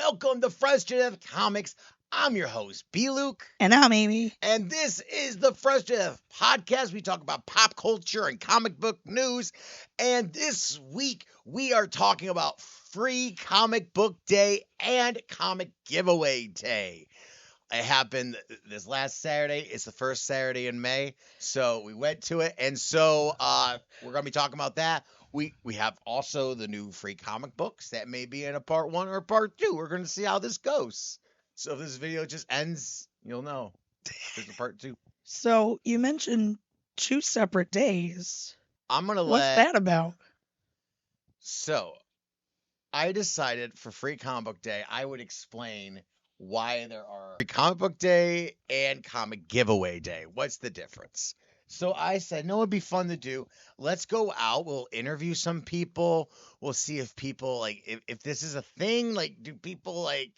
welcome to Freshtodeathcomics. I'm your host, Bluke. And I'm Amy. And this is the Fresh to Death podcast. We talk about pop culture and comic book news. And this week, we are talking about Free Comic Book Day and Comic Giveaway Day. It happened this last Saturday. It's the first Saturday in May. So we went to it. And so we're going to be talking about that. We have also the new free comic books that may be in a part 1 or part 2. We're going to see how this goes. So if this video just ends, you'll know there's a part 2. So you mentioned 2 separate days. What's that about? So I decided for Free Comic Book Day, I would explain why there are Free Comic Book Day and Comic Giveaway Day. What's the difference? So I said, no, it'd be fun to do. Let's go out. We'll interview some people. We'll see if people, like, if this is a thing. Like, do people, like,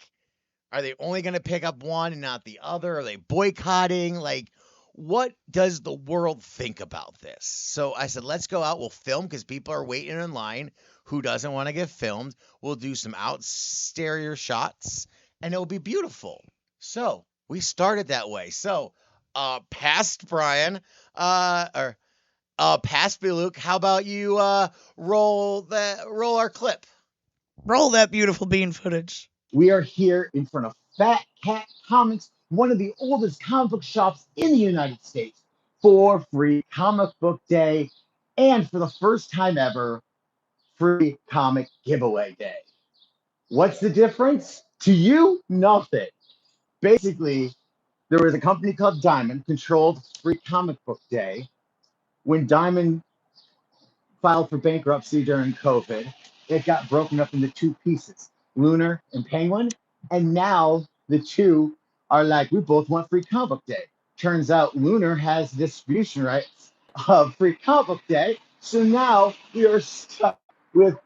are they only going to pick up one and not the other? Are they boycotting? Like, what does the world think about this? So I said, let's go out. We'll film because people are waiting in line. Who doesn't want to get filmed? We'll do some exterior shots, and it'll be beautiful. So we started that way. So, past Brian, past Bluke, how about you roll our clip? Roll that beautiful bean footage. We are here in front of Fat Cat Comics, one of the oldest comic book shops in the United States, for Free Comic Book Day, and for the first time ever, Free Comic Giveaway Day. What's the difference? To you, nothing. Basically, there was a company called Diamond controlled Free Comic Book Day. When Diamond filed for bankruptcy during COVID, it got broken up into 2 pieces, Lunar and Penguin. And now the 2 are like, we both want Free Comic Book Day. Turns out Lunar has distribution rights of Free Comic Book Day. So now we are stuck with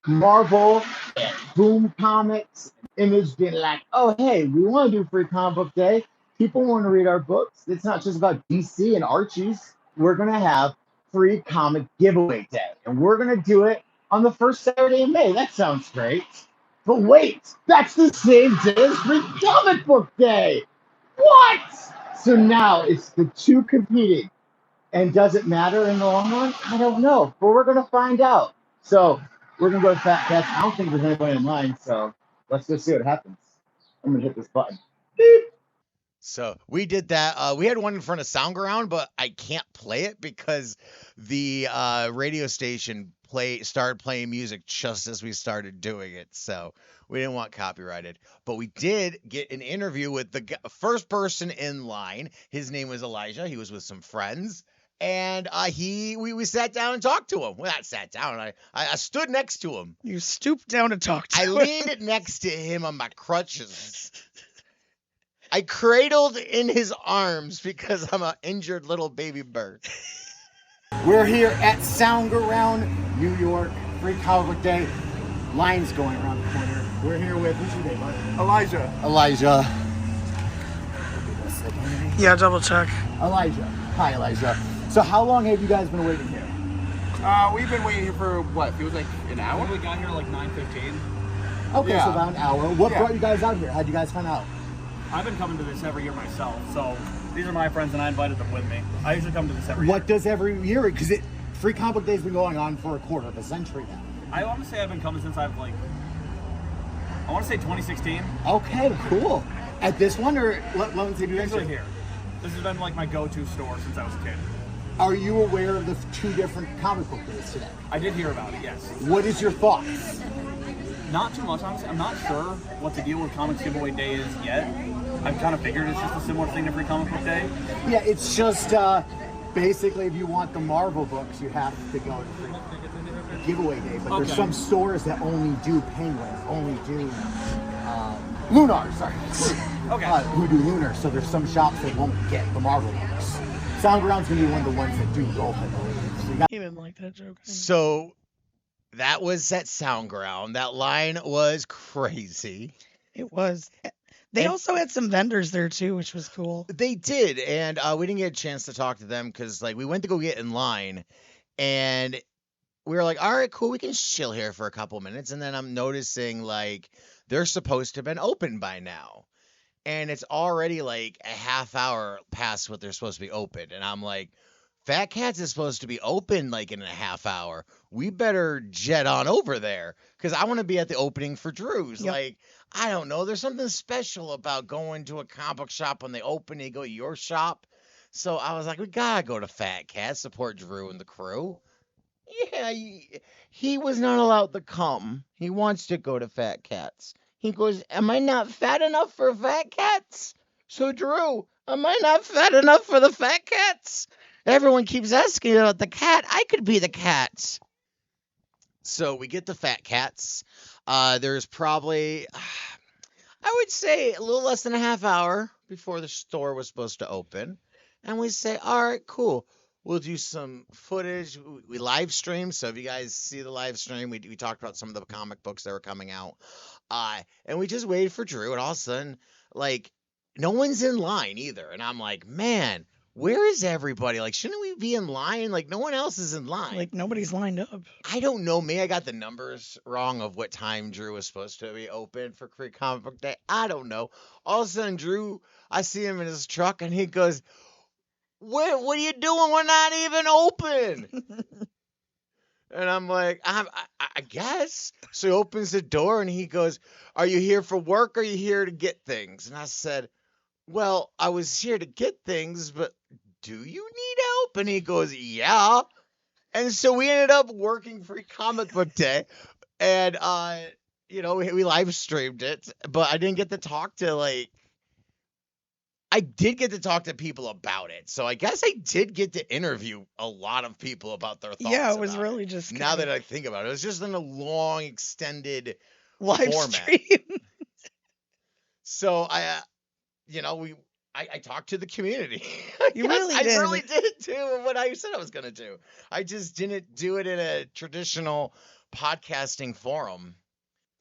Marvel and Boom Comics and Image being like, oh, hey, we want to do Free Comic Book Day. People want to read our books. It's not just about DC and Archie's. We're going to have Free Comic Giveaway Day. And we're going to do it on the first Saturday in May. That sounds great. But wait, that's the same day as Free Comic Book Day. What? So now it's the 2 competing. And does it matter in the long run? I don't know. But we're going to find out. So we're going to go to Fat Cats. I don't think there's anybody in line. So let's go see what happens. I'm going to hit this button. Beep. So we did that. We had one in front of Soundground, but I can't play it because the radio station started playing music just as we started doing it. So we didn't want copyrighted. But we did get an interview with the first person in line. His name was Elijah. He was with some friends. And we sat down and talked to him. Well, not sat down. I stood next to him. You stooped down to talk to him. I leaned next to him on my crutches. I cradled in his arms because I'm an injured little baby bird. We're here at Soundground, New York, Free Comic Book Day. Lines going around the corner. We're here with, what's your name, bud? Elijah. Yeah, double check. Elijah. Hi, Elijah. So how long have you guys been waiting here? We've been waiting here for, what, feels like an hour? We got here like 9:15. Okay, Yeah. so about an hour. What brought you guys out here? How'd you guys find out? I've been coming to this every year myself, so these are my friends and I invited them with me. I usually come to this every year. What does every year? Because Free Comic Book Day's been going on for a quarter of a century now. I want to say I've been coming since I want to say 2016. Okay, cool. At this one, or let me see if you guys Usually here. This has been like my go-to store since I was a kid. Are you aware of the 2 different comic book days today? I did hear about it, yes. What is your thoughts? Not too much, honestly. I'm not sure what the deal with Comics Giveaway Day is yet. I've kind of figured it's just a similar thing to Free Comic Book Day. Yeah, it's just basically if you want the Marvel books, you have to go to Free Giveaway Day. But there's some stores that only do Penguin, only do Lunar, sorry. Okay. Who do Lunar, so there's some shops that won't get the Marvel books. Soundground's going to be one of the ones that do both, I believe. So He didn't like that joke. So that was at Soundground. That line was crazy. It was. They also had some vendors there too, which was cool. They did, and we didn't get a chance to talk to them because like we went to go get in line, and we were like, all right, cool, we can chill here for a couple minutes. And then I'm noticing like they're supposed to have been open by now. And it's already like a half hour past what they're supposed to be open. And I'm like, Fat Cats is supposed to be open like in a half hour. We better jet on over there because I want to be at the opening for Drew's. Yep. Like, I don't know. There's something special about going to a comic book shop when they open and you go to your shop. So I was like, we gotta go to Fat Cats, support Drew and the crew. Yeah, he was not allowed to come. He wants to go to Fat Cats. He goes, am I not fat enough for Fat Cats? So, Drew, am I not fat enough for the Fat Cats? Everyone keeps asking about the cat. I could be the cat. So we get the Fat Cats. There's probably, I would say, a little less than a half hour before the store was supposed to open. And we say, all right, cool. We'll do some footage. We live stream. So if you guys see the live stream, we talked about some of the comic books that were coming out. And we just waited for Drew. And all of a sudden, like, no one's in line either. And I'm like, man, where is everybody? Like, shouldn't we be in line? Like, no one else is in line. Like, nobody's lined up. I don't know. I got the numbers wrong of what time Drew was supposed to be open for Creek Comic Book Day. I don't know. All of a sudden, Drew, I see him in his truck, and he goes, what are you doing? We're not even open. And I'm like, I guess. So he opens the door, and he goes, are you here for work, or are you here to get things? And I said, well, I was here to get things, but do you need help? And he goes, yeah. And so we ended up working Free Comic Book Day. And, we live streamed it, but I didn't get to talk to, I did get to talk to people about it. So I guess I did get to interview a lot of people about their thoughts. Yeah, it was really just now that I think about it. It was just in a long, extended live format. stream. So I talked to the community. You really did. I really did too, what I said I was going to do. I just didn't do it in a traditional podcasting forum.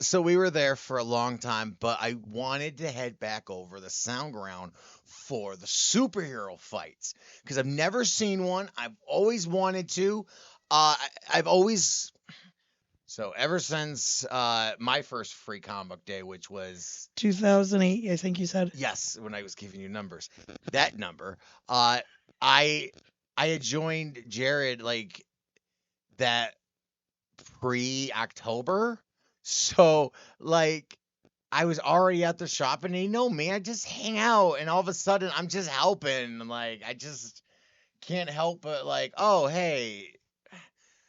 So we were there for a long time, but I wanted to head back over the Sound Ground for the superhero fights because I've never seen one. I've always wanted to. So ever since my first Free Comic Day, which was 2008, I think you said. Yes, when I was giving you numbers, that number. I had joined Jared that pre-October. So, I was already at the shop, and me, I just hang out, and all of a sudden, I'm just helping, and, I just can't help but, oh, hey,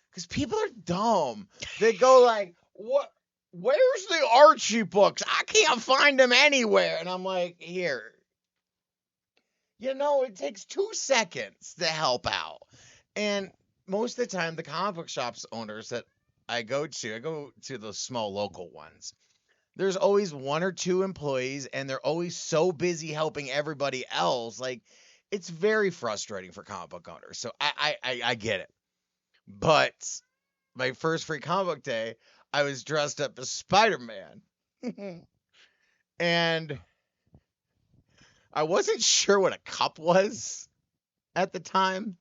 because people are dumb. They go, what? Where's the Archie books? I can't find them anywhere, and I'm like, here. It takes 2 seconds to help out, and most of the time, the comic book shops owners that I go to the small local ones. There's always 1 or 2 employees, and they're always so busy helping everybody else. It's very frustrating for comic book owners. So I get it. But my first Free Comic Book Day, I was dressed up as Spider-Man. And I wasn't sure what a cup was at the time.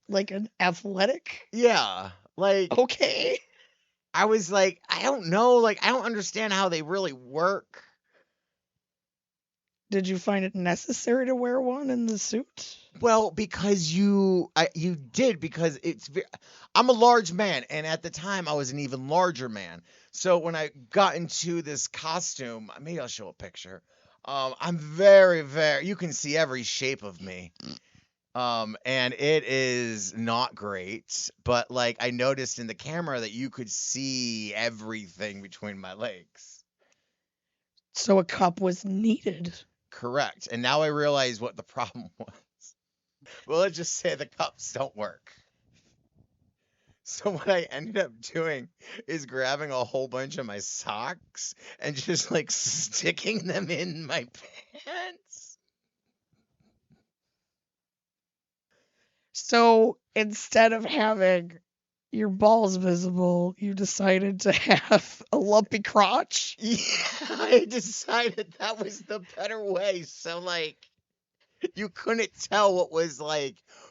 Like an athletic? Yeah. Okay. I was like, I don't know. I don't understand how they really work. Did you find it necessary to wear one in the suit? Well, because you did, because I'm a large man, and at the time I was an even larger man. So when I got into this costume, maybe I'll show a picture. I'm very, very, you can see every shape of me. And it is not great, but I noticed in the camera that you could see everything between my legs. So a cup was needed. Correct. And now I realize what the problem was. Well, let's just say the cups don't work. So what I ended up doing is grabbing a whole bunch of my socks and just sticking them in my pants. So instead of having your balls visible, you decided to have a lumpy crotch? Yeah, I decided that was the better way. So, you couldn't tell what was,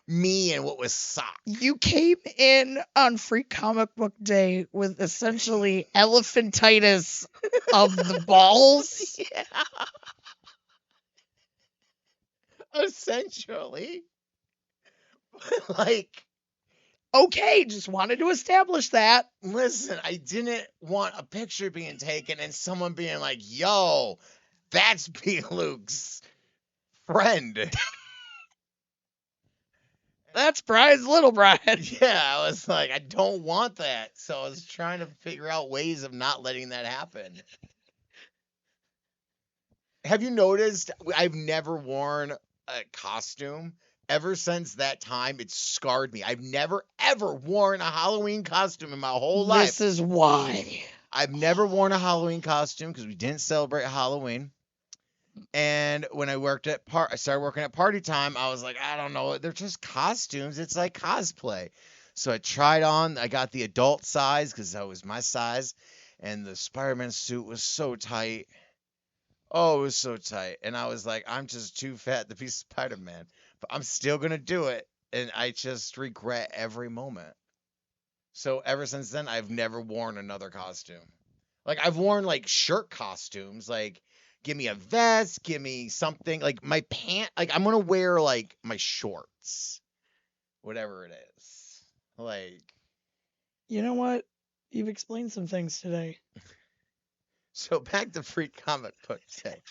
me and what was sock. You came in on Free Comic Book Day with essentially elephantitis of the balls. Yeah. Essentially. Like, Okay, just wanted to establish that. listen, I didn't want a picture being taken and someone being like, yo, that's Luke's friend. That's Brian's little Brian. Yeah, I was like, I don't want that. So I was trying to figure out ways of not letting that happen. Have you noticed I've never worn a costume? Ever since that time, it's scarred me. I've never, ever worn a Halloween costume in my whole life. This is why. I've never worn a Halloween costume because we didn't celebrate Halloween. And when I started working at Party Time, I was like, I don't know, they're just costumes. It's like cosplay. So I tried on, I got the adult size because that was my size. And the Spider-Man suit was so tight. Oh, it was so tight. And I was like, I'm just too fat to be Spider-Man. But I'm still going to do it. And I just regret every moment. So ever since then, I've never worn another costume. Like, I've worn, like, shirt costumes. Like, give me a vest, give me something. Like, my pant. Like, I'm going to wear, like, my shorts. Whatever it is. Like. You know what? You've explained some things today. So back to Free Comic Book Day.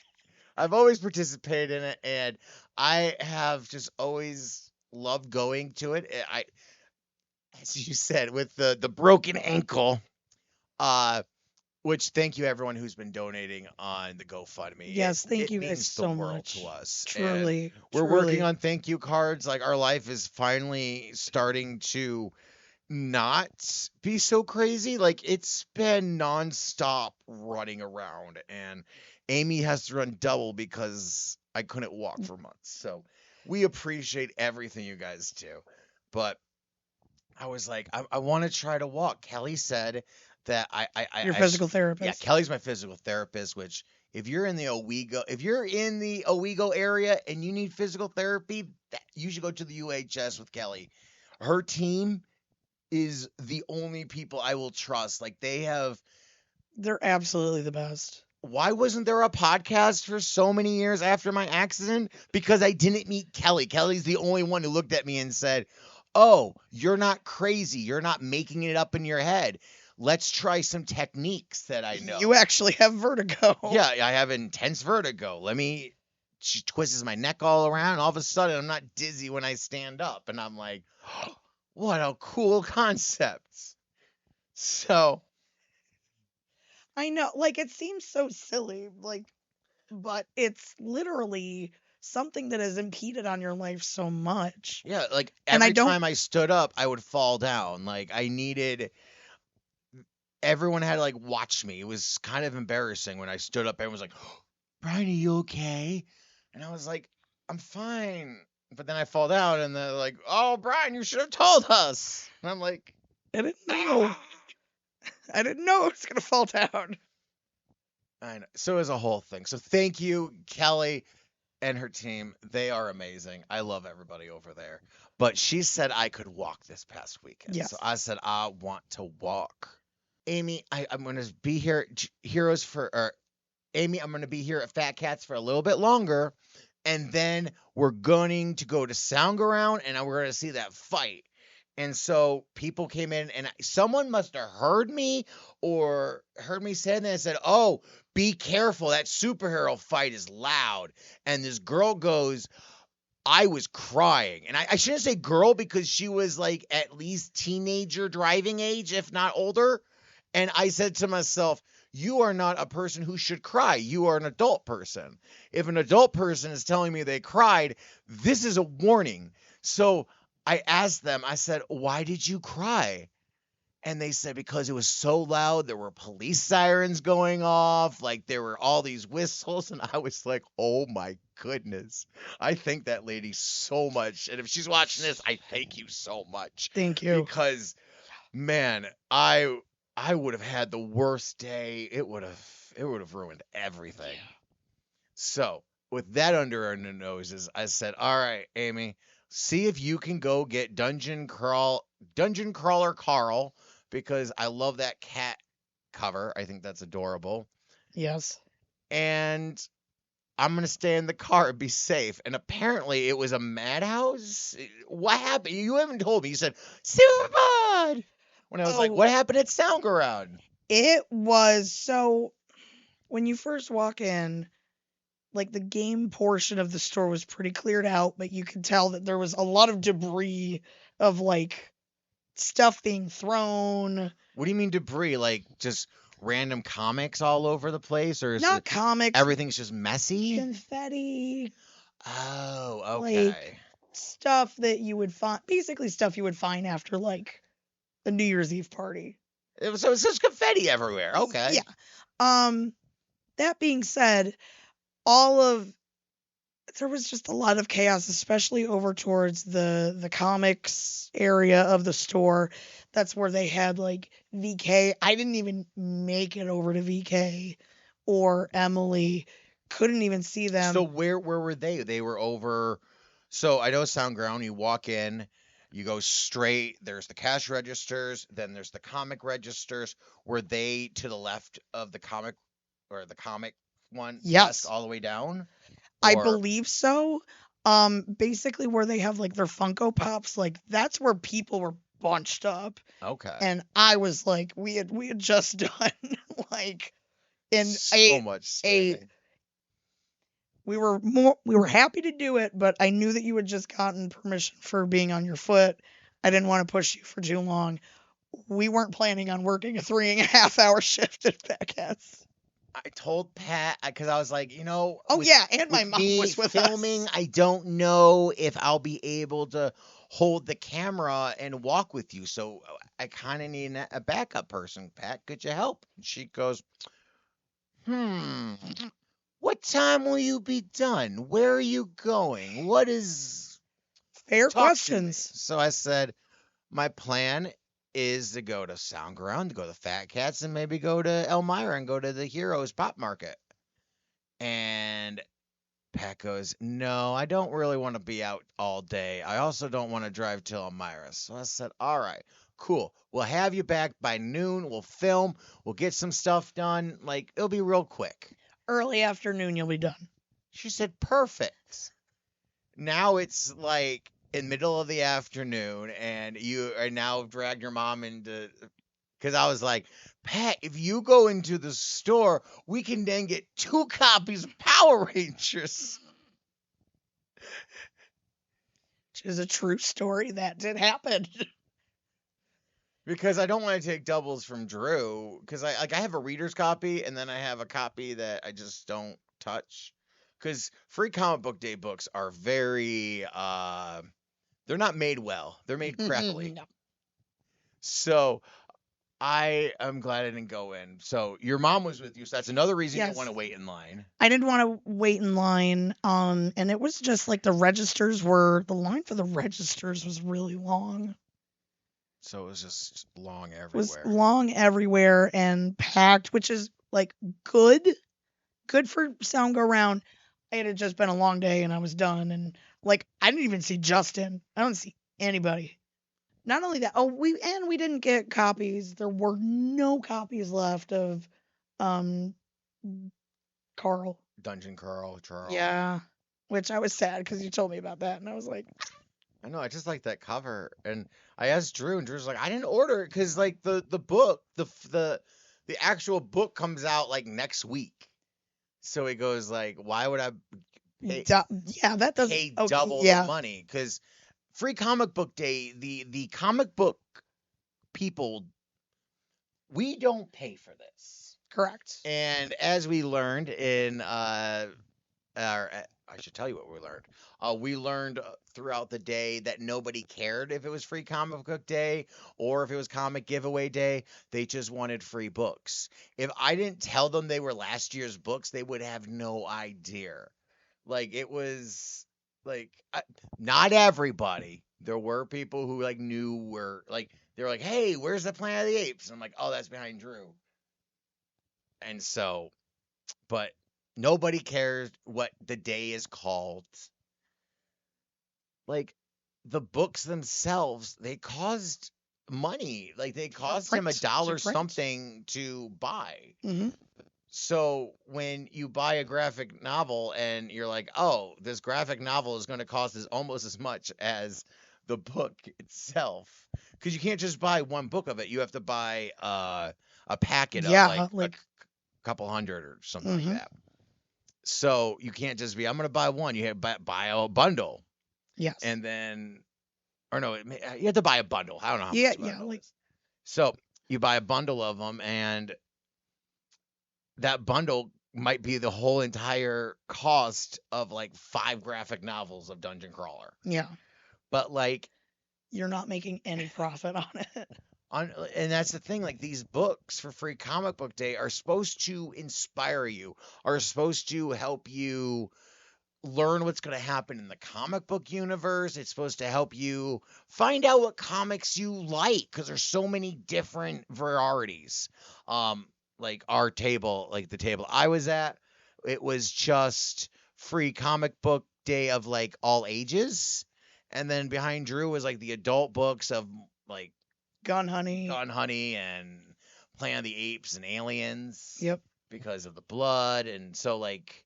I've always participated in it, and I have just always loved going to it. As you said, with the broken ankle, which thank you everyone who's been donating on the GoFundMe. Yes, thank you means guys the so world much. to us. Truly. And we're working on thank you cards. Like, our life is finally starting to not be so crazy. Like, it's been nonstop running around, and Amy has to run double because I couldn't walk for months. So we appreciate everything you guys do. But I was like, I want to try to walk. Kelly said that Your physical yeah, therapist. Kelly's my physical therapist, which if you're in the Owego area and you need physical therapy, you should go to the UHS with Kelly. Her team is the only people I will trust. Like, they're absolutely the best. Why wasn't there a podcast for so many years after my accident? Because I didn't meet Kelly. Kelly's the only one who looked at me and said, oh, you're not crazy. You're not making it up in your head. Let's try some techniques that I know. You actually have vertigo. Yeah, I have intense vertigo. She twists my neck all around, and all of a sudden I'm not dizzy when I stand up. And I'm like, what a cool concept. So. I know, like, it seems so silly, like, but it's literally something that has impeded on your life so much. Yeah, like, every time I stood up, I would fall down. Like, everyone had to, like, watch me. It was kind of embarrassing when I stood up. Everyone was like, oh, Brian, are you okay? And I was like, I'm fine. But then I fall down, and they're like, oh, Brian, you should have told us. And I'm like, I didn't know. I didn't know it was going to fall down. I know. So it was a whole thing. So thank you, Kelly and her team. They are amazing. I love everybody over there. But she said I could walk this past weekend. Yes. So I said, I want to walk. Amy, I'm going to be here Amy, I'm going to be here at Fat Cats for a little bit longer. And then we're going to go to Soundground, and we're going to see that fight. And so people came in, and someone must have heard me saying that and said, oh, be careful. That superhero fight is loud. And this girl goes, I was crying. And I shouldn't say girl because she was like at least teenager driving age, if not older. And I said to myself, you are not a person who should cry. You are an adult person. If an adult person is telling me they cried, this is a warning. So I asked them, I said, why did you cry? And they said, because it was so loud. There were police sirens going off. Like, there were all these whistles. And I was like, oh my goodness. I thank that lady so much. And if she's watching this, I thank you so much. Thank you. Because, man, I would have had the worst day. It would have ruined everything. Yeah. So with that under our noses, I said, all right, Amy, See if you can go get Dungeon Crawler Carl, because I love that cat cover. I think that's adorable. Yes. And I'm gonna stay in the car and be safe. And apparently it was a madhouse. What happened? You haven't told me. You said Superbud. When I was like, Oh, what happened at Soundgarden? it was so when you first walk in, like the game portion of the store was pretty cleared out, but you could tell that there was a lot of debris of like stuff being thrown. What do you mean debris? Like just random comics all over the place, or is Not it comics, everything's just messy? confetti, Oh, like okay. stuff that you would find, basically stuff you would find after like a New Year's Eve party. So it's just confetti everywhere. Okay. Yeah. That being said, all of there was just a lot of chaos, especially over towards the comics area of the store. That's where they had like VK. I didn't even make it over to VK or Emily. Couldn't even see them. So where were they? They were over. So I know Soundground. You walk in, you go straight. There's the cash registers. Then there's the comic registers. Were they to the left of the comic, or the comic one? Yes. Desk all the way down. I Or- believe so. Basically where they have like their Funko Pops, like that's where people were bunched up. Okay. And I was like, we had just done like in so much staying. we were happy to do it, but I knew that you had just gotten permission for being on your foot. I didn't want to push you for too long. We weren't planning on working a 3.5 hour shift at Beckett's. I told Pat, because I was like, Oh with- yeah, and my with mom me was with filming, us. I don't know if I'll be able to hold the camera and walk with you. So I kind of need a backup person. Pat, could you help? And she goes, what time will you be done? Where are you going? What is... Fair Talk to me. questions. So I said, my plan is to go to Soundground, to go to Fat Cats, and maybe go to Elmira and go to the Heroes Pop Market. And Pat goes, no, I don't really want to be out all day. I also don't want to drive till Elmira. So I said, all right, cool. We'll have you back by noon. We'll film. We'll get some stuff done. Like, it'll be real quick. Early afternoon, you'll be done. She said, perfect. Now it's like in middle of the afternoon, and you are now dragged your mom into, because I was like, Pat, if you go into the store, we can then get 2 copies of Power Rangers. Which is a true story. That did happen. Because I don't want to take doubles from Drew, because I have a reader's copy, and then I have a copy that I just don't touch. Because Free Comic Book Day books are very, they're not made well. They're made crappily. No. So I am glad I didn't go in. So your mom was with you, so that's another reason you Yes. don't want to wait in line. I didn't want to wait in line. And it was just like the line for the registers was really long. So it was just long It was everywhere. long everywhere and packed, which is like good for sound go round. It had just been a long day and I was done. And like, I didn't even see Justin. I don't see anybody. Not only that, we didn't get copies. There were no copies left of, Carl. Dungeon Carl, Charles. Yeah. Which I was sad because you told me about that. And I was like, I know, I just like that cover. And I asked Drew, and Drew's like, I didn't order it because like the book, the actual book comes out like next week. So he goes like, why would I pay, yeah, that doesn't pay okay, double yeah. the money? Because Free Comic Book Day, the comic book people, we don't pay for this. Correct. And as we learned in I should tell you what we learned. We learned throughout the day that nobody cared if it was Free Comic Book Day or if it was Comic Giveaway Day. They just wanted free books. If I didn't tell them they were last year's books, they would have no idea. Like, it was like not everybody. There were people who like knew were like, they were like, hey, where's the Planet of the Apes? And I'm like, oh, that's behind Drew. And so, but nobody cares what the day is called. Like, the books themselves, they caused money. Like they cost him print, to $1 print. something to buy. hmm So when you buy a graphic novel and you're like, oh, this graphic novel is going to cost almost as much as the book itself, because you can't just buy one book of it. You have to buy a packet of Yeah, like a couple hundred or something Mhm. like that. So you can't just be, I'm going to buy one. You have to buy a bundle. Yes. And then, or no, you have to buy a bundle. I don't know how Yeah, much a yeah, bundle like- is. So you buy a bundle of them, and that bundle might be the whole entire cost of like 5 graphic novels of Dungeon Crawler. Yeah. But like, You're not making any profit on it. and that's the thing, like these books for Free Comic Book Day are supposed to inspire you, are supposed to help you learn what's going to happen in the comic book universe. It's supposed to help you find out what comics you like, because there's so many different varieties. Like our table, like the table I was at, it was just Free Comic Book Day of like all ages. And then behind Drew was like the adult books of like Gun Honey. Gun Honey and Planet of the Apes and Aliens. Yep. Because of the blood. And so like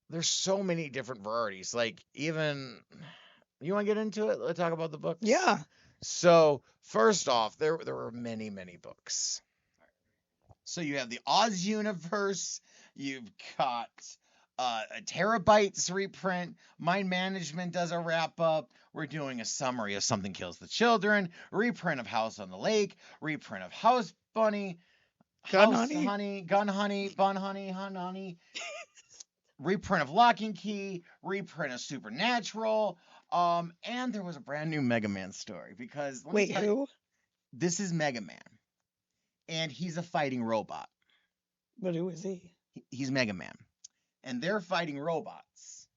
there's so many different varieties. Like even, you want to get into it? Let's talk about the books. Yeah. So first off, there were many, many books. So you have the Oz universe. You've got a Terabytes reprint. Mind Management does a wrap up. We're doing a summary of Something Kills the Children. Reprint of House on the Lake. Reprint of House Bunny. Gun House Honey? Gun Honey, Bun Honey, Hun Honey. Reprint of Lock and Key. Reprint of Supernatural. And there was a brand new Mega Man story because Wait, who? This is Mega Man, and he's a fighting robot. But who is he? He's Mega Man, and they're fighting robots.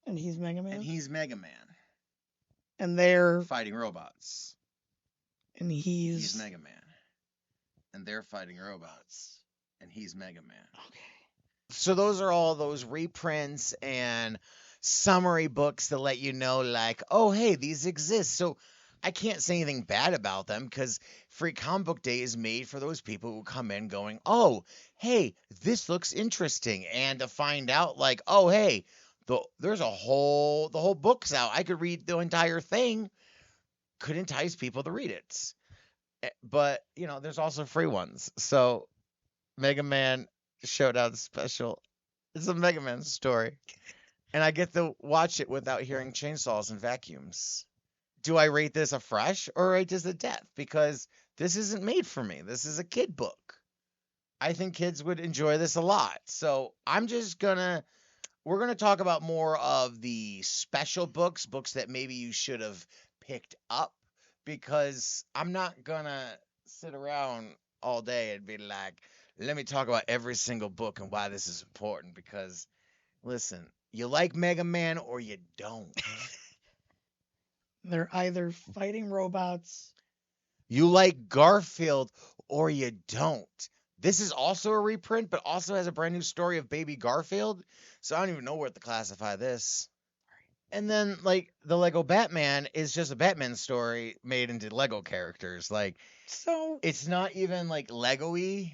And he's Mega Man? And he's Mega Man. And they're fighting robots. And He's Mega Man. And they're fighting robots. And he's Mega Man. Okay. So those are all those reprints and summary books that let you know, like, oh, hey, these exist. So I can't say anything bad about them because Free Comic Book Day is made for those people who come in going, oh, hey, this looks interesting. And to find out, like, oh, hey, there's the whole book's out. I could read the entire thing. Could entice people to read it. But, you know, there's also free ones. So Mega Man Showdown Special. It's a Mega Man story. And I get to watch it without hearing chainsaws and vacuums. Do I rate this a fresh or rate this a death? Because this isn't made for me. This is a kid book. I think kids would enjoy this a lot. So I'm just we're going to talk about more of the special books that maybe you should have picked up, because I'm not going to sit around all day and be like, let me talk about every single book and why this is important. Because, listen, you like Mega Man or you don't. They're either fighting robots. You like Garfield or you don't. This is also a reprint, but also has a brand new story of baby Garfield. So I don't even know where to classify this. And then, like, the Lego Batman is just a Batman story made into Lego characters. Like, So it's not even, like, Lego-y.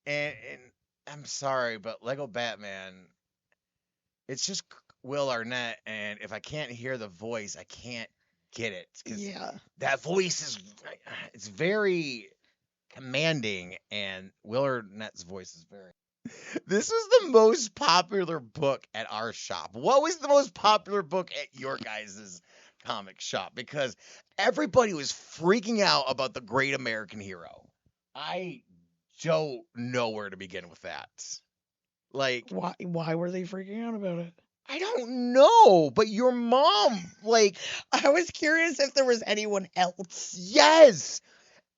And I'm sorry, but Lego Batman, it's just Will Arnett. And if I can't hear the voice, I can't get it. 'Cause yeah. that voice it's very commanding, and Will Arnett's voice is very. This was the most popular book at our shop. What was the most popular book at your guys' comic shop? Because everybody was freaking out about The Great American Hero. I don't know where to begin with that. Like, Why were they freaking out about it? I don't know, but your mom, like, I was curious if there was anyone else. yes,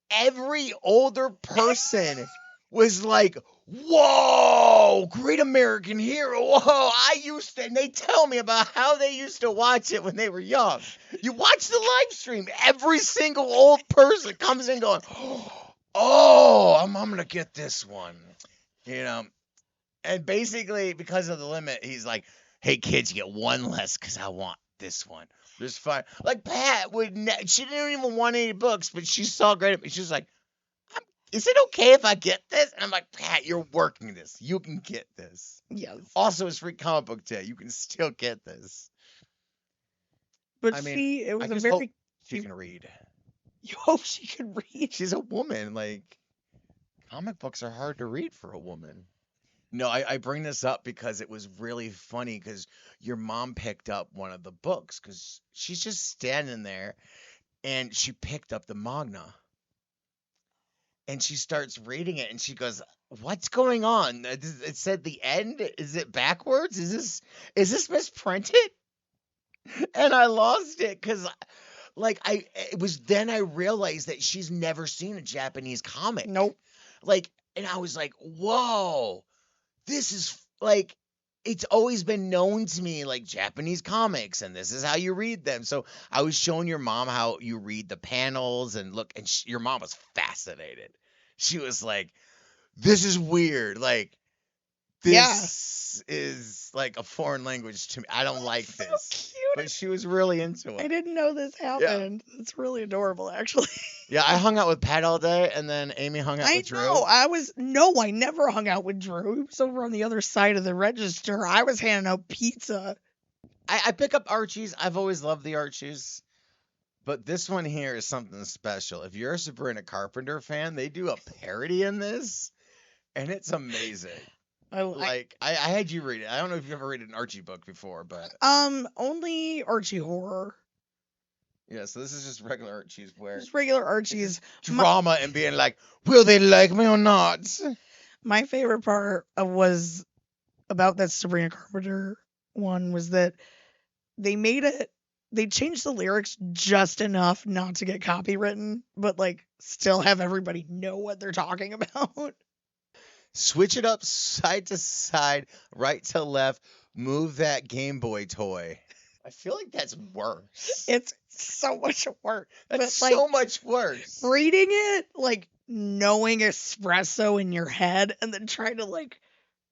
every older person was like, whoa, Great American Hero. Whoa, and they tell me about how they used to watch it when they were young. You watch the live stream, every single old person comes in going, oh, I'm going to get this one, you know. And basically, because of the limit, he's like, hey, kids, you get one less because I want this one. Just fine. Like Pat would, she didn't even want any books, but she saw great at me. She was like, "Is it okay if I get this?" And I'm like, "Pat, you're working this. You can get this. Yes. Also, it's free comic book day. You can still get this." But I mean, see, it I was a just hope very. she can read. You hope she could read. She's a woman. Like, comic books are hard to read for a woman. No, I bring this up because it was really funny because your mom picked up one of the books because she's just standing there and she picked up the Magna and she starts reading it and she goes, "What's going on? It said the end. Is it backwards? Is this misprinted?" And I lost it because like it was then I realized that she's never seen a Japanese comic. Nope. Like, and I was like, "Whoa. This is like, it's always been known to me like Japanese comics and this is how you read them." So I was showing your mom how you read the panels and look, and your mom was fascinated. She was like, "This is weird. Like, this is like a foreign language to me. I don't like So this." cute. But she was really into I it. didn't know this happened. It's really adorable, actually. Yeah, I hung out with Pat all day, and then Amy hung out I with Drew. know. I never hung out with Drew. He was over on the other side of the register. I was handing out pizza. I pick up Archies. I've always loved the Archies. But this one here is something special. If you're a Sabrina Carpenter fan, they do a parody in this, and it's amazing. I had you read it. I don't know if you've ever read an Archie book before, but only Archie horror. yeah. So this is just regular Archies where Just regular Archies. drama and being like, will they like me or not? My favorite part was about that Sabrina Carpenter one was that they changed the lyrics just enough not to get copywritten, but like still have everybody know what they're talking about. Switch it up side to side, right to left, move that Game Boy toy. I feel like that's worse. It's so much work. That's but, so much worse. Reading it, like knowing espresso in your head and then trying to like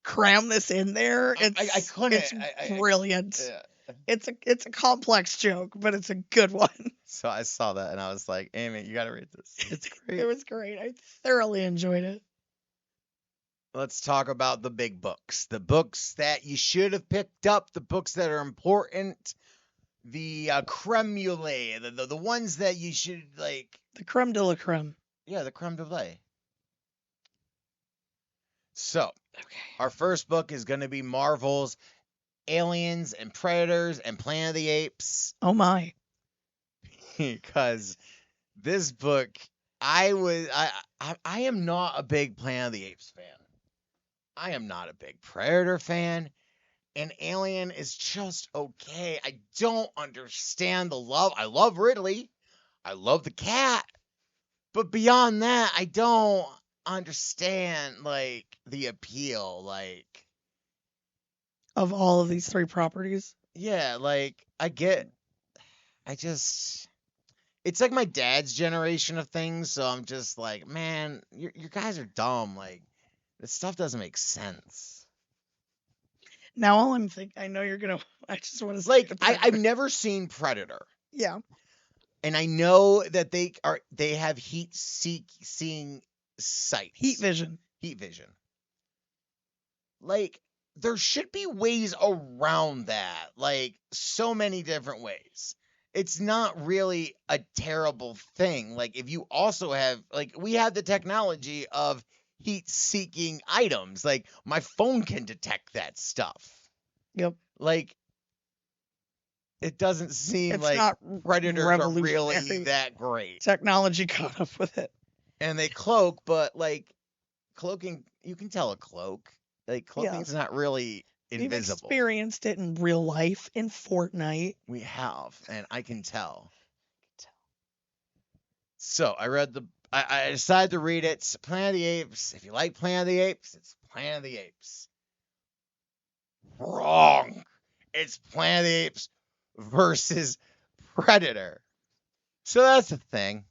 cram this in there, I couldn't. It's brilliant. Yeah. It's a complex joke, but it's a good one. So I saw that and I was like, Amy, you gotta read this. It's great. It was great. I thoroughly enjoyed it. Let's talk about the big books. The books that you should have picked up, the books that are important, the creme brulee, the ones that you should like. The creme de la creme. Yeah, the creme brulee. So, Okay. our first book is going to be Marvel's Aliens and Predators and Planet of the Apes. Oh my. Because this book, I am not a big Planet of the Apes fan. I am not a big Predator fan. And Alien is just okay. I don't understand the love. I love Ridley. I love the cat. But beyond that, I don't understand, like, the appeal. Like, Of all of these three properties. yeah, like, it's like my dad's generation of things. So I'm just like, man, you guys are dumb. Like, this stuff doesn't make sense. Now all I'm thinking, I know you're gonna. I just want to say Like, the I've Predator. never seen Predator. Yeah. And I know that they have seeing sights. Heat vision. Heat vision. Like, there should be ways around that. Like, so many different ways. It's not really a terrible thing. Like, if you also have, like, we have the technology of heat-seeking items. Like, my phone can detect that stuff. Yep. Like, it doesn't seem It's like not Predators are really revolutionary. that great. Technology caught up with it. And they cloak, but like cloaking, you can tell a cloak. Like cloaking's not really We've invisible. experienced it in real life in Fortnite. We have, and I can tell. So I decided to read it. It's Planet of the Apes. If you like Planet of the Apes, it's Planet of the Apes. Wrong. It's Planet of the Apes versus Predator. So that's the thing.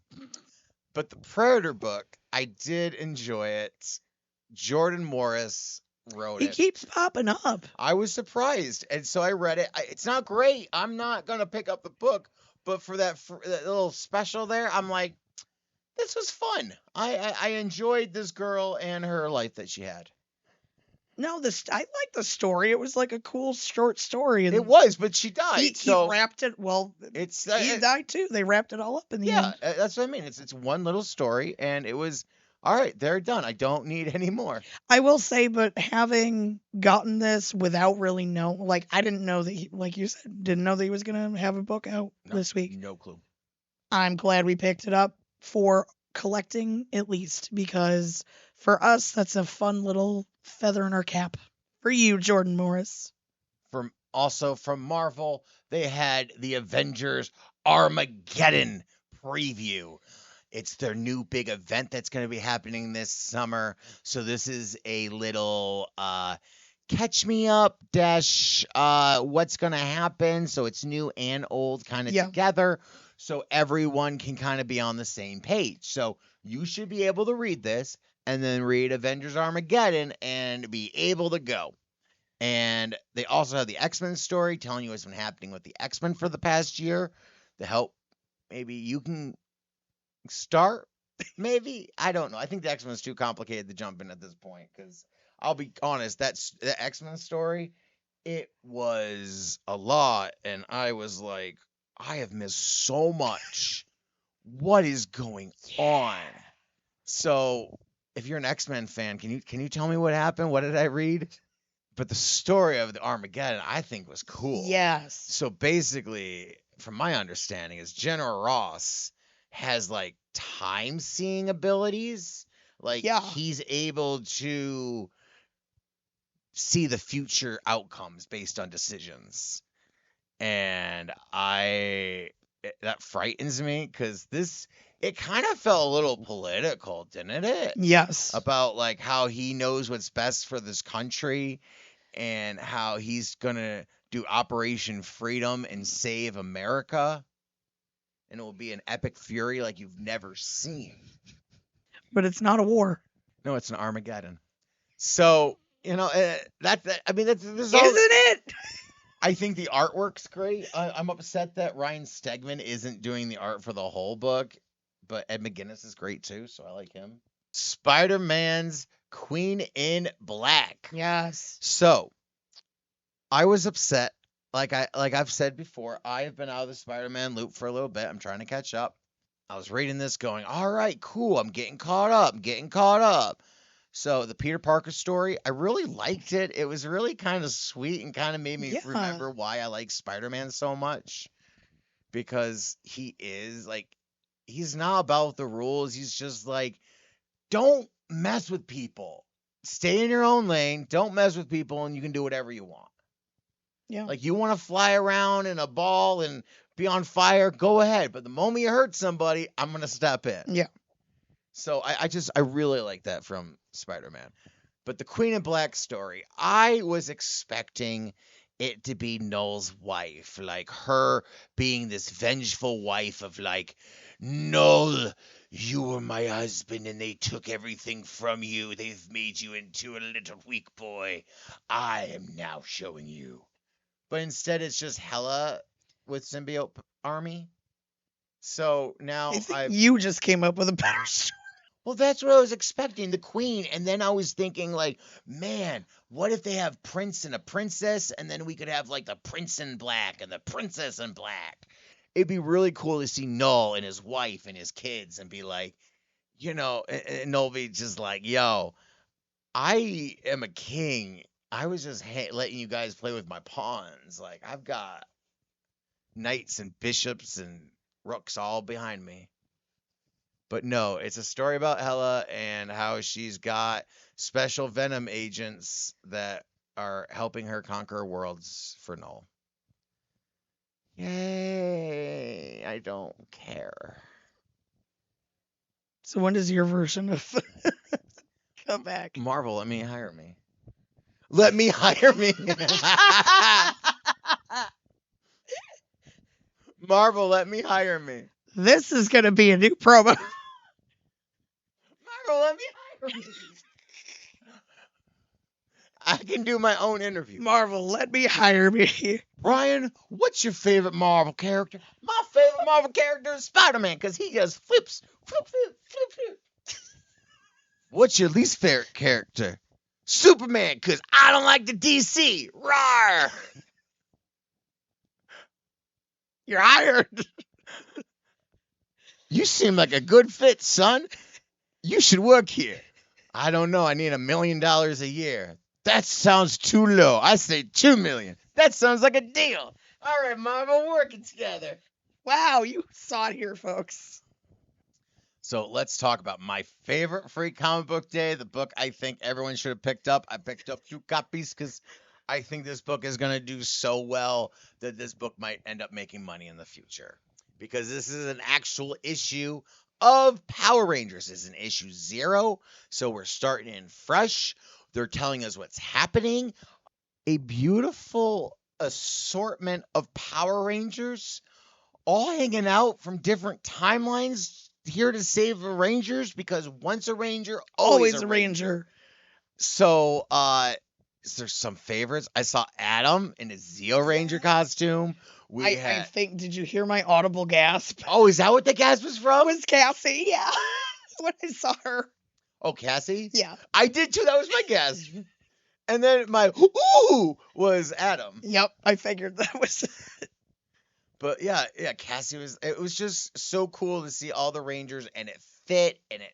But the Predator book, I did enjoy it. Jordan Morris wrote He it. keeps popping up. I was surprised, and so I read it. It's not great. I'm not gonna pick up the book, but for that little special there, I'm like, this was fun. I enjoyed this girl and her life that she had. No, I like the story. It was like a cool short story. And It was, but she died. he so wrapped it. Well, it's he died too. They wrapped it all up in the yeah, end. that's what I mean. It's one little story, and it was all right. They're done. I don't need any more. I will say, but having gotten this without really like I didn't know that like you said, didn't know that he was gonna have a book out this week. No clue. I'm glad we picked it up for collecting at least, because for us that's a fun little feather in our cap. For you, Jordan Morris. From Marvel, they had the Avengers Armageddon preview. It's their new big event that's going to be happening this summer. So this is a little catch me up dash what's going to happen. So it's new and old kind of together. So everyone can kind of be on the same page. So you should be able to read this and then read Avengers Armageddon and be able to go. And they also have the X-Men story telling you what's been happening with the X-Men for the past year to help. Maybe you can start. Maybe. I don't know. I think the X-Men is too complicated to jump in at this point, because I'll be honest, that's the X-Men story. It was a lot, and I was like, I have missed so much. What is going on? So, if you're an X-Men fan, can you tell me what happened? What did I read? But the story of the Armageddon, I think, was cool. Yes. So basically, from my understanding, is General Ross has like time-seeing abilities. Like he's able to see the future outcomes based on decisions. And that frightens me, because it kind of felt a little political, didn't it? Yes. About like how he knows what's best for this country, and how he's going to do Operation Freedom and save America. And it will be an epic fury like you've never seen. But it's not a war. No, it's an Armageddon. So, I mean, Isn't it? I think the artwork's great. I'm upset that Ryan Stegman isn't doing the art for the whole book, but Ed McGuinness is great too, so I like him. Spider-Man's Queen in Black. Yes. So, I was upset. Like I've said before, I have been out of the Spider-Man loop for a little bit. I'm trying to catch up. I was reading this going, all right, cool. I'm getting caught up. So the Peter Parker story, I really liked it. It was really kind of sweet and kind of made me remember why I like Spider-Man so much. Because he's not about the rules. He's just like, don't mess with people. Stay in your own lane. Don't mess with people, and you can do whatever you want. Yeah. Like, you want to fly around in a ball and be on fire, go ahead. But the moment you hurt somebody, I'm going to step in. Yeah. So I really like that from Spider-Man. But the Queen in Black story, I was expecting it to be Null's wife, like her being this vengeful wife of like, Null, you were my husband and they took everything from you. They've made you into a little weak boy. I am now showing you. But instead it's just Hela with symbiote army. So now you just came up with a better story. Well, that's what I was expecting, the queen. And then I was thinking, like, man, what if they have prince and a princess, and then we could have, like, the prince in black and the princess in black. It'd be really cool to see Null and his wife and his kids and be like, and Null be just like, yo, I am a king. I was just letting you guys play with my pawns. Like, I've got knights and bishops and rooks all behind me. But no, it's a story about Hela and how she's got special Venom agents that are helping her conquer worlds for Null. Yay, I don't care. So when does your version of come back? Marvel, let me hire me. Let me hire me. Marvel, let me hire me. This is going to be a new promo. Marvel, let me hire me. I can do my own interview. Marvel, let me hire me. Ryan, what's your favorite Marvel character? My favorite Marvel character is Spider-Man because he just flips, flip, flip, flip, flip. What's your least favorite character? Superman, because I don't like the DC. Rawr! You're hired. You seem like a good fit, son. You should work here. I don't know. I need $1 million a year. That sounds too low. I say $2 million. That sounds like a deal. All right, Marvel, working together. Wow, you saw it here, folks. So let's talk about my favorite free comic book day, the book I think everyone should have picked up. I picked up 2 copies because I think this book is going to do so well that this book might end up making money in the future. Because this is an actual issue of Power Rangers. This is an issue 0, so we're starting in fresh. They're telling us what's happening. A beautiful assortment of Power Rangers all hanging out from different timelines here to save the Rangers because once a Ranger, always a Ranger. So, there's some favorites. I saw Adam in his Zeo Ranger costume. I think, did you hear my audible gasp? Oh, is that what the gasp was from? It was Cassie, yeah. When I saw her. Oh, Cassie? Yeah. I did too. That was my gasp. And then my ooh was Adam. Yep, I figured that was it. But yeah, Cassie it was just so cool to see all the Rangers and it fit and it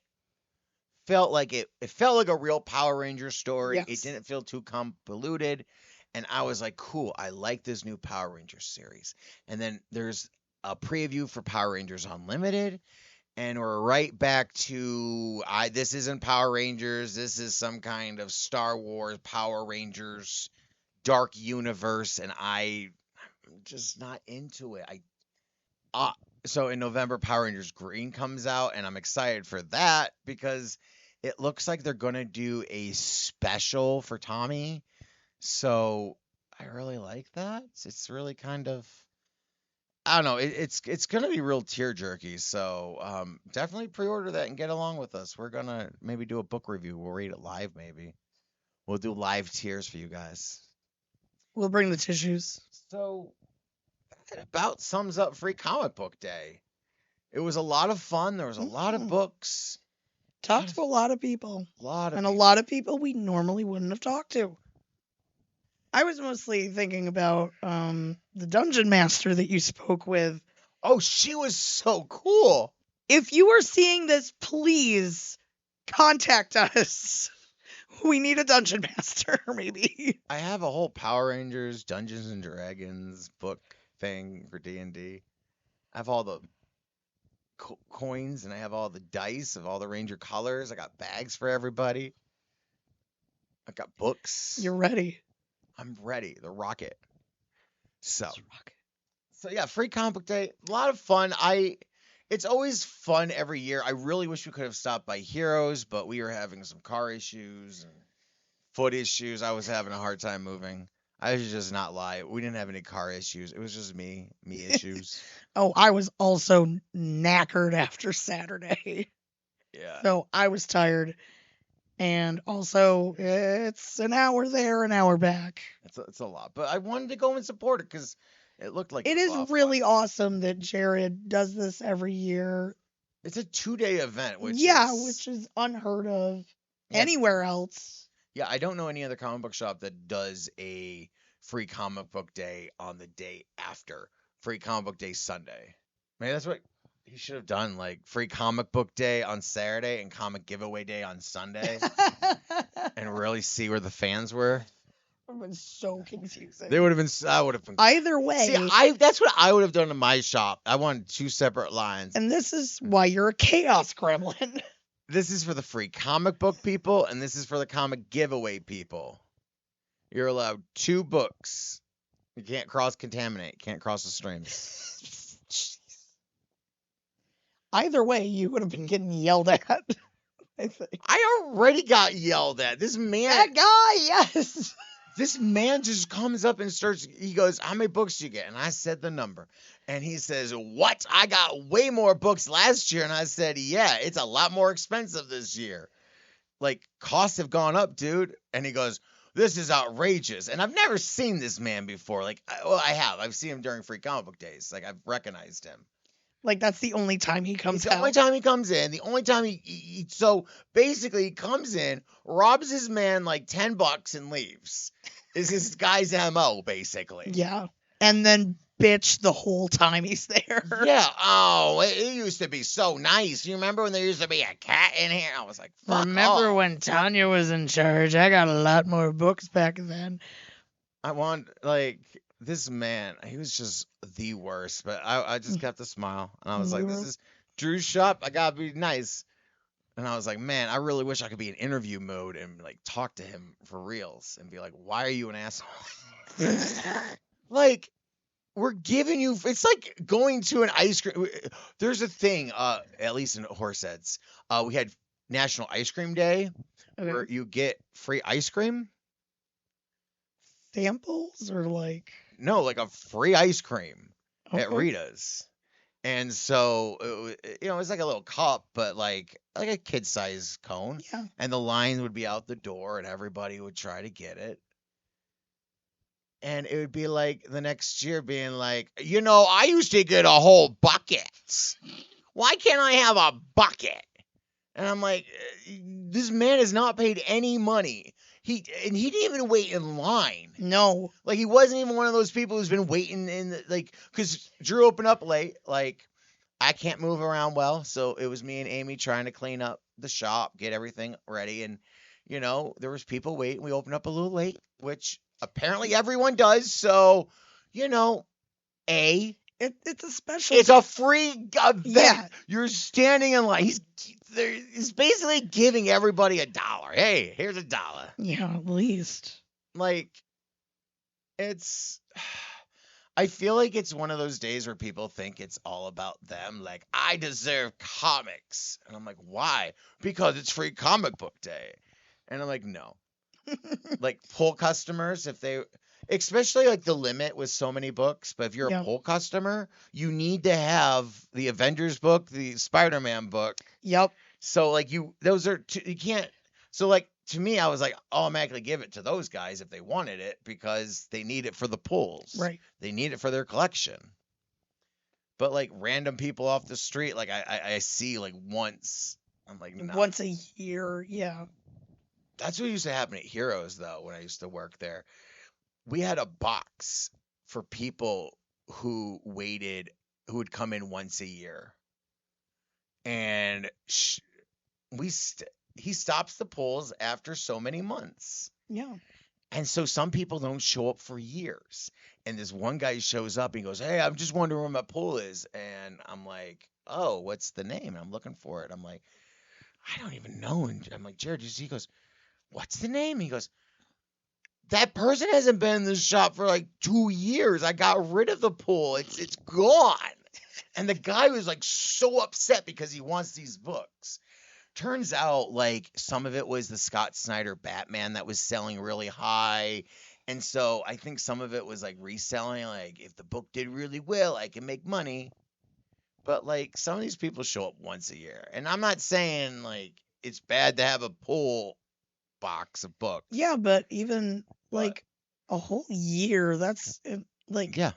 felt like a real Power Ranger story. Yes. It didn't feel too convoluted. And I was like, cool, I like this new Power Rangers series. And then there's a preview for Power Rangers Unlimited. And we're right back to this isn't Power Rangers. This is some kind of Star Wars Power Rangers dark universe. And I'm just not into it. So in November, Power Rangers Green comes out, and I'm excited for that because it looks like they're going to do a special for Tommy. So I really like that. It's really kind of, I don't know. It's going to be real tear jerky. So definitely pre-order that and get along with us. We're going to maybe do a book review. We'll read it live maybe. We'll do live tears for you guys. We'll bring the tissues. So that about sums up Free Comic Book Day. It was a lot of fun. There was a lot of books. Talked to a lot of people. A lot of people we normally wouldn't have talked to. I was mostly thinking about the dungeon master that you spoke with. Oh, she was so cool. If you are seeing this, please contact us. We need a dungeon master, maybe. I have a whole Power Rangers Dungeons and Dragons book thing for D&D. I have all the coins and I have all the dice of all the Ranger colors. I got bags for everybody. I got books. You're ready. I'm ready. The rocket. So yeah, Free Comic Book Day. A lot of fun. It's always fun every year. I really wish we could have stopped by Heroes, but we were having some car issues and foot issues. I was having a hard time moving. I should just not lie. We didn't have any car issues. It was just me issues. Oh, I was also knackered after Saturday. Yeah. So I was tired. And also, it's an hour there, an hour back. It's a lot. But I wanted to go and support it because it looked like it is really awesome that Jared does this every year. It's a 2-day event, which is unheard of anywhere else. Yeah, I don't know any other comic book shop that does a Free Comic Book Day on the day after Free Comic Book Day Sunday. Maybe that's what he should have done, like Free Comic Book Day on Saturday and Comic Giveaway Day on Sunday, and really see where the fans were. It was so confusing. They would have been. I would have been. Either way. See, that's what I would have done in my shop. I wanted 2 separate lines. And this is why you're a chaos gremlin. This is for the free comic book people, and this is for the comic giveaway people. You're allowed 2 books. You can't cross-contaminate. Can't cross the streams. Either way, you would have been getting yelled at, I think. I already got yelled at. This man... That guy, yes! This man just comes up and he goes, how many books do you get? And I said the number. And he says, what? I got way more books last year. And I said, yeah, it's a lot more expensive this year. Like, costs have gone up, dude. And he goes, this is outrageous. And I've never seen this man before. Like, I have. I've seen him during Free Comic Book Days. Like, I've recognized him. Like, that's the only time he comes It's the out. only time he comes in. The only time so basically he comes in, robs his man like $10 and leaves. Is this guy's MO, basically. Yeah. And then bitch the whole time he's there. Yeah. Oh, it used to be so nice. You remember when there used to be a cat in here? I was like, fuck Remember off. when Tanya was in charge? I got a lot more books back then. I want, like, this man, he was just the worst. But I just kept a smile. And I was like, this is Drew's shop. I got to be nice. And I was like, man, I really wish I could be in interview mode and, like, talk to him for reals and be like, why are you an asshole? Like, we're giving you, it's like going to an ice cream. There's a thing, at least in Horseheads, we had National Ice Cream Day where you get free ice cream. Samples or like? No, like a free ice cream at Okay. Rita's. And so, it was like a little cup, but like a kid-size cone. Yeah. And the line would be out the door, and everybody would try to get it. And it would be like the next year being like, I used to get a whole bucket. Why can't I have a bucket? And I'm like, this man has not paid any money. He didn't even wait in line. No. Like, he wasn't even one of those people who's been waiting because Drew opened up late. Like, I can't move around well. So it was me and Amy trying to clean up the shop, get everything ready. And, there was people waiting. We opened up a little late, which apparently everyone does. So, it's a special. it's a free event. Yeah. You're standing in line. He's basically giving everybody $1. Hey, here's $1. Yeah, at least. Like, I feel like it's one of those days where people think it's all about them. Like, I deserve comics. And I'm like, why? Because it's Free Comic Book Day. And I'm like, no. Like, pull customers, especially like the limit with so many books, but if you're a pull customer, you need to have the Avengers book, the Spider-Man book. Yep. So like those are you can't. So like to me, I was like, automatically give it to those guys if they wanted it because they need it for the pulls. Right. They need it for their collection. But like random people off the street, like I see like once, I'm like, no. Once a year, yeah. That's what used to happen at Heroes though when I used to work there. We had a box for people who would come in once a year. And he stops the polls after so many months. Yeah. And so some people don't show up for years. And this one guy shows up and he goes, hey, I'm just wondering where my poll is. And I'm like, oh, what's the name? And I'm looking for it. I'm like, I don't even know. And I'm like, Jared, he goes, what's the name? He goes, that person hasn't been in this shop for like 2 years. I got rid of the pool. It's gone. And the guy was like so upset because he wants these books. Turns out like some of it was the Scott Snyder Batman that was selling really high. And so I think some of it was like reselling. Like if the book did really well, I can make money. But like some of these people show up once a year. And I'm not saying like it's bad to have a pull box of books. Yeah, but even like a whole year, that's like, yeah.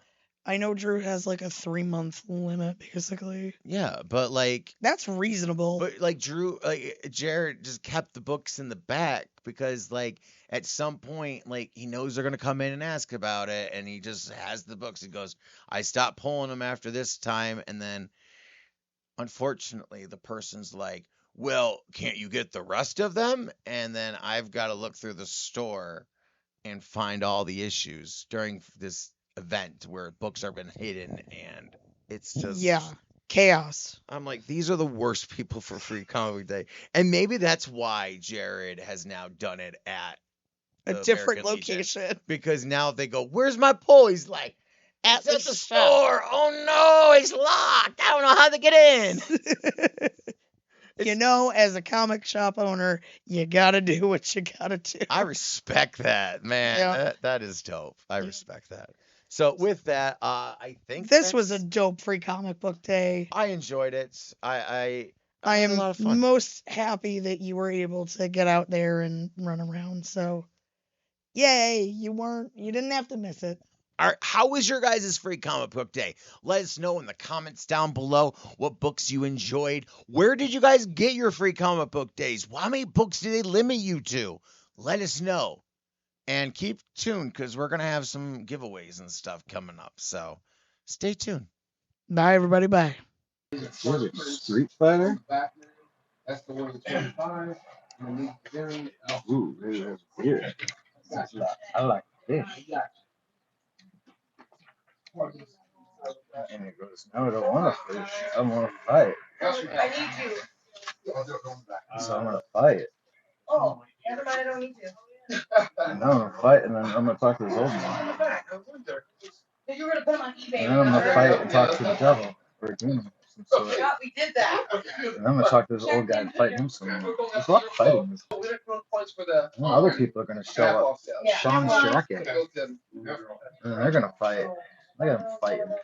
I know Drew has like a 3-month limit basically. Yeah, but like that's reasonable. But like Jared just kept the books in the back because like at some point like he knows they're gonna come in and ask about it, and he just has the books. He goes, I stopped pulling them after this time, and then unfortunately the person's like, well, can't you get the rest of them? And then I've got to look through the store and find all the issues during this event where books are been hidden, and it's just chaos. I'm like, these are the worst people for Free Comic Day. And maybe that's why Jared has now done it at a different location. Legion. Because now if they go, where's my pull? He's like, at the store. Oh no, it's locked. I don't know how to get in. As a comic shop owner, you gotta do what you gotta do. I respect that, man. Yeah. That is dope. I respect that. So with that, I think this was a dope Free Comic Book Day. I enjoyed it. I am a lot of fun. Most happy that you were able to get out there and run around. So Yay, you didn't have to miss it. All right, how was your guys' free comic book day? Let us know in the comments down below what books you enjoyed. Where did you guys get your free comic book days? How many books do they limit you to? Let us know. And keep tuned because we're going to have some giveaways and stuff coming up. So stay tuned. Bye, everybody. Bye. Street Fighter? That's the one with 25. Ooh, that's weird. I like this. And it goes, no, I don't want to fish. I want to fight. I need you. So I'm going to fight. Oh, never mind, I don't need you. And then I'm going to fight, and then I'm going to talk to this old man. You were going to put him on eBay. And then I'm going to fight and talk to the devil for a demon. So we did that. And I'm going to talk to this old guy and fight him some more. There's a lot of fighting. And other people are going to show up. Sean Sharkey. And they're going to fight. Look at them fighting.